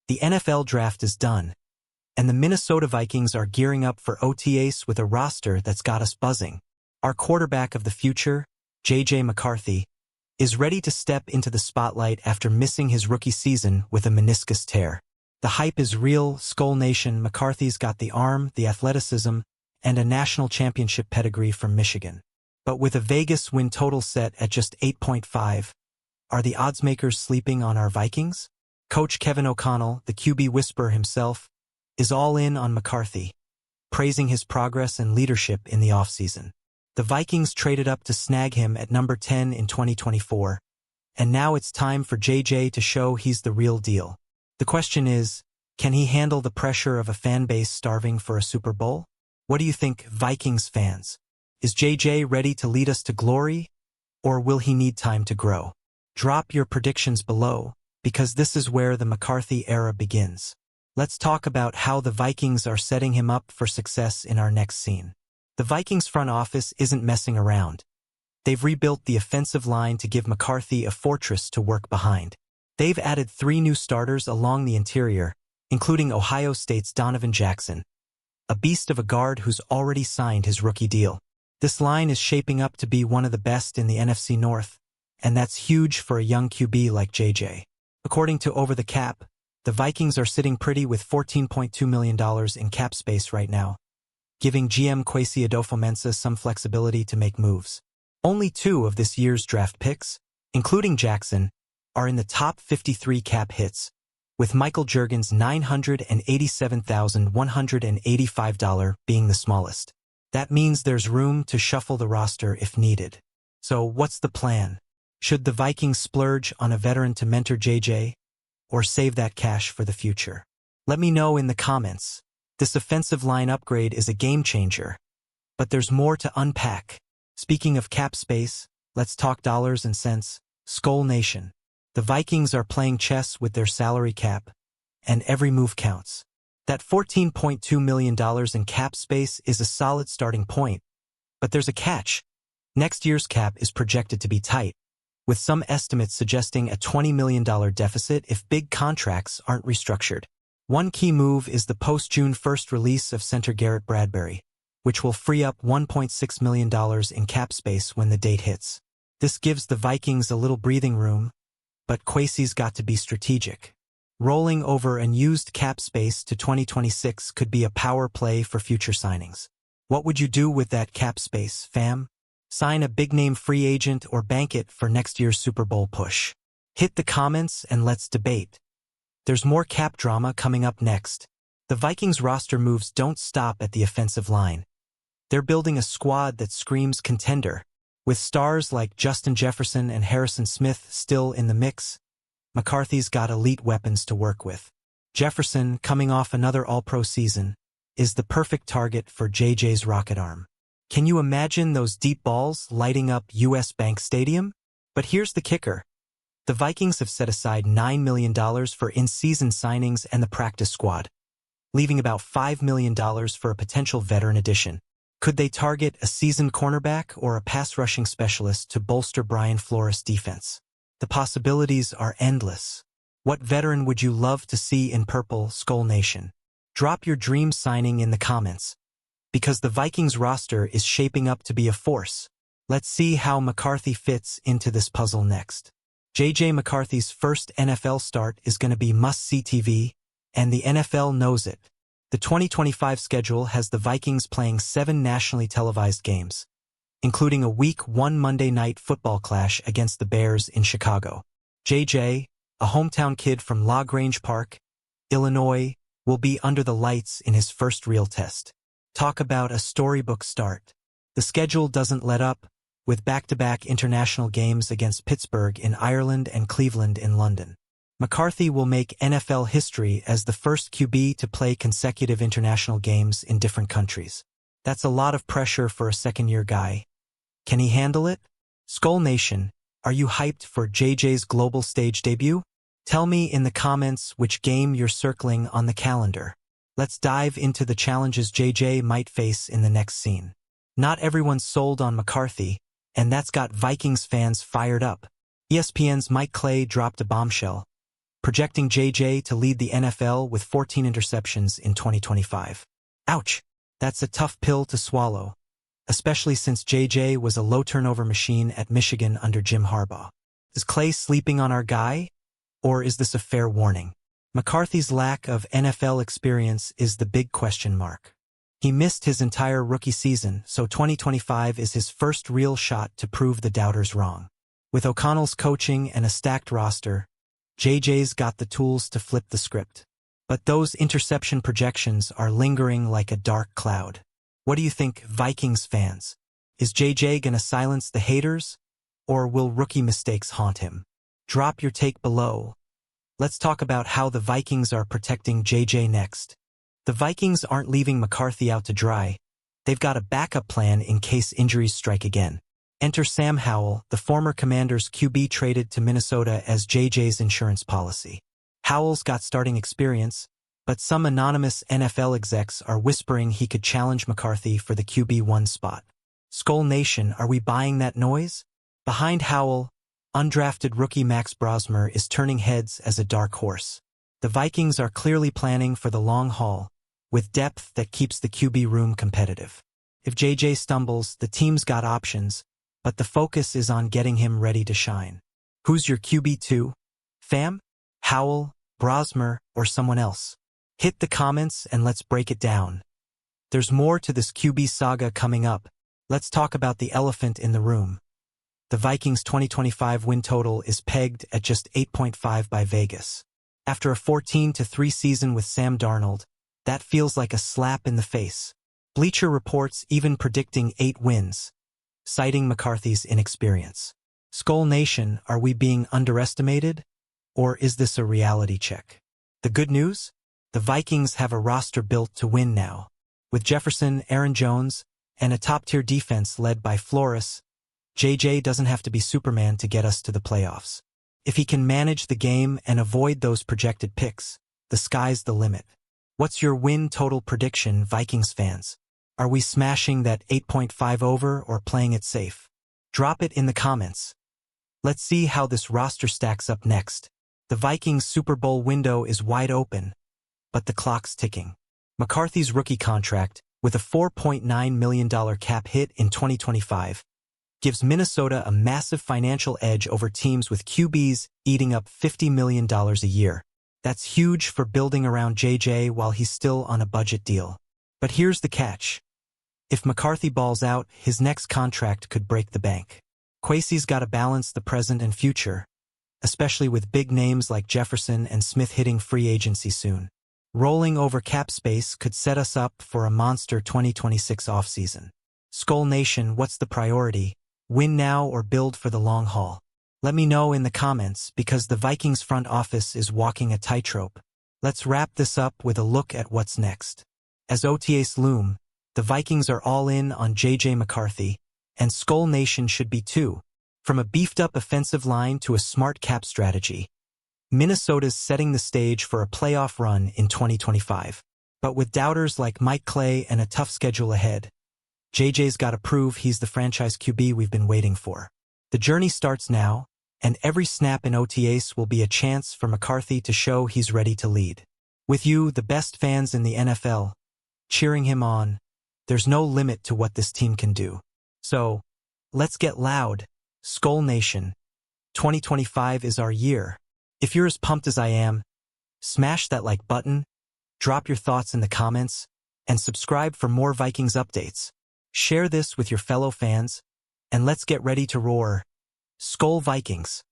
The NFL draft is done, and the Minnesota Vikings are gearing up for OTAs with a roster that's got us buzzing. Our quarterback of the future, J.J. McCarthy, is ready to step into the spotlight after missing his rookie season with a meniscus tear. The hype is real. Skol Nation. McCarthy's got the arm, the athleticism, and a national championship pedigree from Michigan. But with a Vegas win total set at just 8.5, are the oddsmakers sleeping on our Vikings? Coach Kevin O'Connell, the QB whisperer himself, is all in on McCarthy, praising his progress and leadership in the offseason. The Vikings traded up to snag him at number 10 in 2024, and now it's time for JJ to show he's the real deal. The question is, can he handle the pressure of a fan base starving for a Super Bowl? What do you think, Vikings fans? Is JJ ready to lead us to glory, or will he need time to grow? Drop your predictions below, because this is where the McCarthy era begins. Let's talk about how the Vikings are setting him up for success in our next scene. The Vikings front office isn't messing around. They've rebuilt the offensive line to give McCarthy a fortress to work behind. They've added 3 new starters along the interior, including Ohio State's Donovan Jackson, a beast of a guard who's already signed his rookie deal. This line is shaping up to be one of the best in the NFC North, and that's huge for a young QB like JJ. According to Over the Cap, the Vikings are sitting pretty with $14.2 million in cap space right now, giving GM Kwesi Adofo-Mensah some flexibility to make moves. Only 2 of this year's draft picks, including Jackson, are in the top 53 cap hits, with Michael Juergens' $987,185 being the smallest. That means there's room to shuffle the roster if needed. So what's the plan? Should the Vikings splurge on a veteran to mentor JJ, or save that cash for the future? Let me know in the comments. This offensive line upgrade is a game changer, but there's more to unpack. Speaking of cap space, let's talk dollars and cents. Skol Nation. The Vikings are playing chess with their salary cap, and every move counts. That $14.2 million in cap space is a solid starting point, but there's a catch. Next year's cap is projected to be tight, with some estimates suggesting a $20 million deficit if big contracts aren't restructured. One key move is the post-June 1st release of center Garrett Bradbury, which will free up $1.6 million in cap space when the date hits. This gives the Vikings a little breathing room, but Kwesi's got to be strategic. Rolling over unused cap space to 2026 could be a power play for future signings. What would you do with that cap space, fam? Sign a big-name free agent or bank it for next year's Super Bowl push? Hit the comments and let's debate. There's more cap drama coming up next. The Vikings roster moves don't stop at the offensive line. They're building a squad that screams contender. With stars like Justin Jefferson and Harrison Smith still in the mix, McCarthy's got elite weapons to work with. Jefferson, coming off another All-Pro season, is the perfect target for JJ's rocket arm. Can you imagine those deep balls lighting up US Bank Stadium? But here's the kicker. The Vikings have set aside $9 million for in-season signings and the practice squad, leaving about $5 million for a potential veteran addition. Could they target a seasoned cornerback or a pass-rushing specialist to bolster Brian Flores' defense? The possibilities are endless. What veteran would you love to see in purple, Skol Nation? Drop your dream signing in the comments, because the Vikings roster is shaping up to be a force. Let's see how McCarthy fits into this puzzle next. J.J. McCarthy's first NFL start is going to be must-see TV, and the NFL knows it. The 2025 schedule has the Vikings playing 7 nationally televised games, including a Week 1 Monday Night Football clash against the Bears in Chicago. JJ, a hometown kid from La Grange Park, Illinois, will be under the lights in his first real test. Talk about a storybook start. The schedule doesn't let up, with back-to-back international games against Pittsburgh in Ireland and Cleveland in London. McCarthy will make NFL history as the first QB to play consecutive international games in different countries. That's a lot of pressure for a second-year guy. Can he handle it? Skol Nation, are you hyped for JJ's global stage debut? Tell me in the comments which game you're circling on the calendar. Let's dive into the challenges JJ might face in the next scene. Not everyone's sold on McCarthy, and that's got Vikings fans fired up. ESPN's Mike Clay dropped a bombshell, projecting JJ to lead the NFL with 14 interceptions in 2025. Ouch! That's a tough pill to swallow, especially since JJ was a low-turnover machine at Michigan under Jim Harbaugh. Is Clay sleeping on our guy, or is this a fair warning? McCarthy's lack of NFL experience is the big question mark. He missed his entire rookie season, so 2025 is his first real shot to prove the doubters wrong. With O'Connell's coaching and a stacked roster, JJ's got the tools to flip the script. But those interception projections are lingering like a dark cloud. What do you think, Vikings fans? Is JJ gonna silence the haters, or will rookie mistakes haunt him? Drop your take below. Let's talk about how the Vikings are protecting JJ next. The Vikings aren't leaving McCarthy out to dry. They've got a backup plan in case injuries strike again. Enter Sam Howell, the former Commanders QB traded to Minnesota as JJ's insurance policy. Howell's got starting experience, but some anonymous NFL execs are whispering he could challenge McCarthy for the QB1 spot. Skol Nation, are we buying that noise? Behind Howell, undrafted rookie Max Brosmer is turning heads as a dark horse. The Vikings are clearly planning for the long haul, with depth that keeps the QB room competitive. If JJ stumbles, the team's got options, but the focus is on getting him ready to shine. Who's your QB2? Fam? Howell, Brosmer, or someone else? Hit the comments and let's break it down. There's more to this QB saga coming up. Let's talk about the elephant in the room. The Vikings' 2025 win total is pegged at just 8.5 by Vegas. After a 14-3 season with Sam Darnold, that feels like a slap in the face. Bleacher Report's even predicting 8 wins, citing McCarthy's inexperience. Skol Nation, are we being underestimated, or is this a reality check? The good news? The Vikings have a roster built to win now. With Jefferson, Aaron Jones, and a top-tier defense led by Flores, JJ doesn't have to be Superman to get us to the playoffs. If he can manage the game and avoid those projected picks, the sky's the limit. What's your win total prediction, Vikings fans? Are we smashing that 8.5 over or playing it safe? Drop it in the comments. Let's see how this roster stacks up next. The Vikings' Super Bowl window is wide open, but the clock's ticking. McCarthy's rookie contract, with a $4.9 million cap hit in 2025, gives Minnesota a massive financial edge over teams with QBs eating up $50 million a year. That's huge for building around JJ while he's still on a budget deal. But here's the catch. If McCarthy balls out, his next contract could break the bank. Kwesi's got to balance the present and future, especially with big names like Jefferson and Smith hitting free agency soon. Rolling over cap space could set us up for a monster 2026 offseason. Skol Nation, what's the priority? Win now or build for the long haul? Let me know in the comments, because the Vikings front office is walking a tightrope. Let's wrap this up with a look at what's next. As OTAs loom, the Vikings are all in on JJ McCarthy, and Skol Nation should be too. From a beefed-up offensive line to a smart cap strategy, Minnesota's setting the stage for a playoff run in 2025. But with doubters like Mike Clay and a tough schedule ahead, JJ's got to prove he's the franchise QB we've been waiting for. The journey starts now, and every snap in OTAs will be a chance for McCarthy to show he's ready to lead. With you, the best fans in the NFL, cheering him on, there's no limit to what this team can do. So, let's get loud. Skol Nation, 2025 is our year. If you're as pumped as I am, smash that like button, drop your thoughts in the comments, and subscribe for more Vikings updates. Share this with your fellow fans, and let's get ready to roar. Skol Vikings.